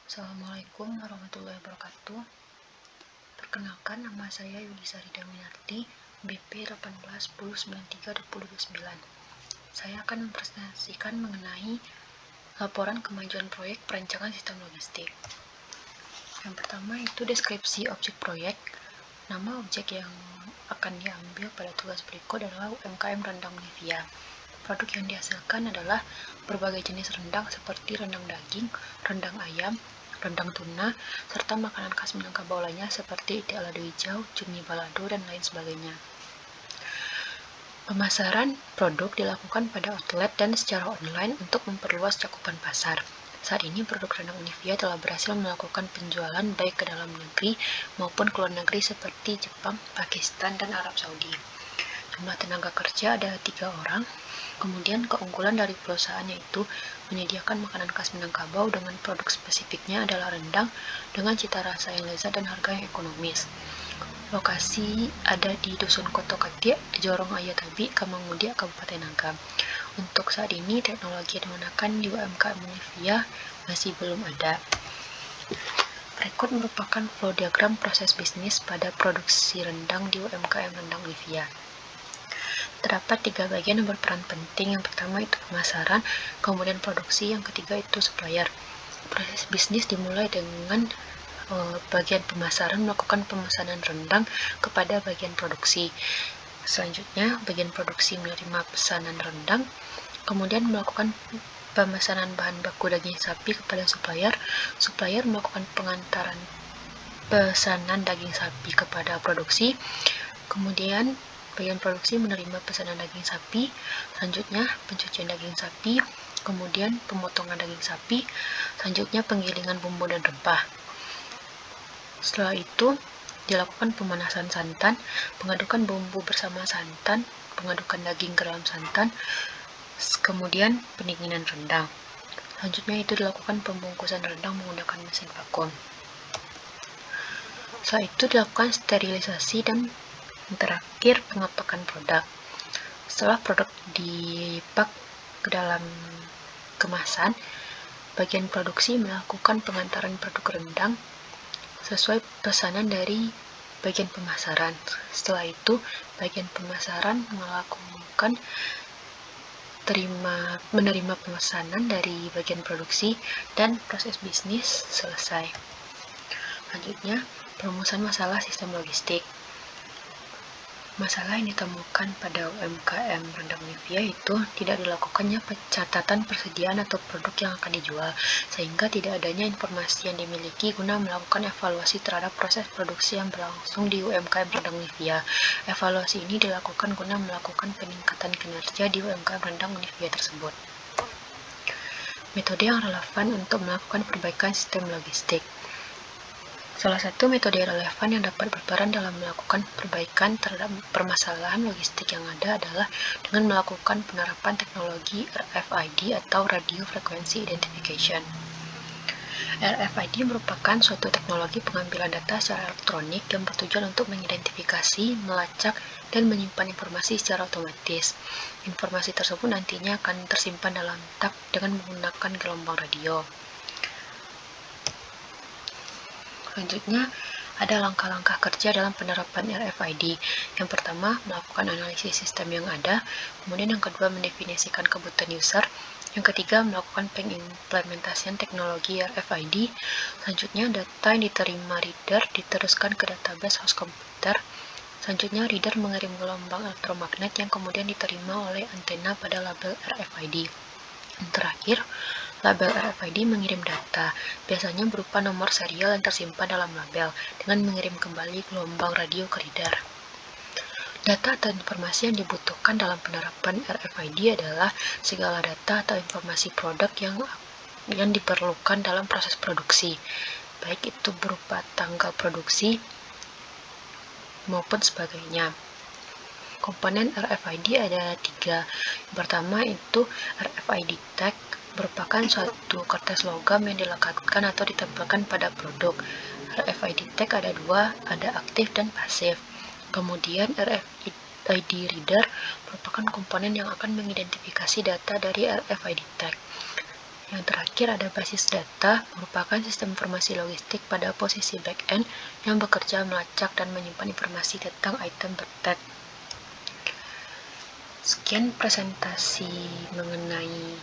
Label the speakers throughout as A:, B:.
A: Assalamualaikum warahmatullahi wabarakatuh. Perkenalkan, nama saya Yulisari Daminarti, BP 18109329. Saya akan mempresentasikan mengenai laporan kemajuan proyek perancangan sistem logistik. Yang pertama itu deskripsi objek proyek. Nama objek yang akan diambil pada tugas berikut adalah UMKM Rendang Olivia. Produk yang dihasilkan adalah berbagai jenis rendang seperti rendang daging, rendang ayam, rendang tuna, serta makanan khas Minangkabau lainnya seperti ide lado hijau, cumi balado, dan lain sebagainya. Pemasaran produk dilakukan pada outlet dan secara online untuk memperluas cakupan pasar. Saat ini produk rendang Olivia telah berhasil melakukan penjualan baik ke dalam negeri maupun ke luar negeri seperti Jepang, Pakistan, dan Arab Saudi. Jumlah tenaga kerja ada 3 orang. Kemudian keunggulan dari perusahaan yaitu menyediakan makanan khas Minangkabau dengan produk spesifiknya adalah rendang dengan cita rasa yang lezat dan harga yang ekonomis. Lokasi ada di Dusun Koto Katik, Jorong Ayatabi, Kamangmudia, Kabupaten Agam. Untuk saat ini teknologi yang digunakan di UMKM Olivia masih belum ada. Berikut merupakan flow diagram proses bisnis pada produksi rendang di UMKM Rendang Olivia. Terdapat 3 bagian yang berperan penting. Yang pertama itu pemasaran, kemudian produksi, yang ketiga itu supplier. Proses bisnis dimulai dengan bagian pemasaran melakukan pemesanan rendang kepada bagian produksi. Selanjutnya, bagian produksi menerima pesanan rendang, kemudian melakukan pemesanan bahan baku daging sapi kepada supplier. Supplier melakukan pengantaran pesanan daging sapi kepada produksi. Kemudian bagian produksi menerima pesanan daging sapi, selanjutnya pencucian daging sapi, kemudian pemotongan daging sapi, selanjutnya penggilingan bumbu dan rempah. Setelah itu dilakukan pemanasan santan, pengadukan bumbu bersama santan, pengadukan daging ke dalam santan, kemudian pendinginan rendang. Selanjutnya itu dilakukan pembungkusan rendang menggunakan mesin vakum. Setelah itu dilakukan sterilisasi dan terakhir pengepakan produk. Setelah produk dipak ke dalam kemasan, bagian produksi melakukan pengantaran produk rendang sesuai pesanan dari bagian pemasaran. Setelah itu, bagian pemasaran menerima pemesanan dari bagian produksi dan proses bisnis selesai. Selanjutnya, perumusan masalah sistem logistik. Masalah yang ditemukan pada UMKM Rendang Olivia itu tidak dilakukannya pencatatan persediaan atau produk yang akan dijual, sehingga tidak adanya informasi yang dimiliki guna melakukan evaluasi terhadap proses produksi yang berlangsung di UMKM Rendang Olivia. Evaluasi ini dilakukan guna melakukan peningkatan kinerja di UMKM Rendang Olivia tersebut. Metode yang relevan untuk melakukan perbaikan sistem logistik. Salah satu metode relevan yang dapat berperan dalam melakukan perbaikan terhadap permasalahan logistik yang ada adalah dengan melakukan penerapan teknologi RFID atau Radio Frequency Identification. RFID merupakan suatu teknologi pengambilan data secara elektronik yang bertujuan untuk mengidentifikasi, melacak, dan menyimpan informasi secara otomatis. Informasi tersebut nantinya akan tersimpan dalam tab dengan menggunakan gelombang radio. Selanjutnya, ada langkah-langkah kerja dalam penerapan RFID. Yang pertama, melakukan analisis sistem yang ada. Kemudian yang kedua, mendefinisikan kebutuhan user. Yang ketiga, melakukan pengimplementasian teknologi RFID. Selanjutnya, data yang diterima reader diteruskan ke database host komputer. Selanjutnya, reader mengirim gelombang elektromagnet yang kemudian diterima oleh antena pada label RFID. Yang terakhir, label RFID mengirim data, biasanya berupa nomor serial yang tersimpan dalam label, dengan mengirim kembali gelombang radio ke reader. Data atau informasi yang dibutuhkan dalam penerapan RFID adalah segala data atau informasi produk yang diperlukan dalam proses produksi, baik itu berupa tanggal produksi maupun sebagainya. Komponen RFID ada 3. Yang pertama itu RFID tag, merupakan suatu kertas logam yang dilekatkan atau ditempelkan pada produk. RFID tag ada 2, ada aktif dan pasif. Kemudian RFID reader merupakan komponen yang akan mengidentifikasi data dari RFID tag. Yang terakhir ada basis data, merupakan sistem informasi logistik pada posisi back-end yang bekerja melacak dan menyimpan informasi tentang item bertag. Sekian presentasi mengenai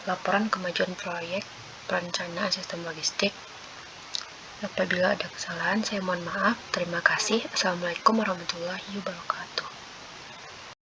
A: laporan kemajuan proyek perencanaan sistem logistik. Apabila ada kesalahan, saya mohon maaf. Terima kasih. Assalamualaikum warahmatullahi wabarakatuh.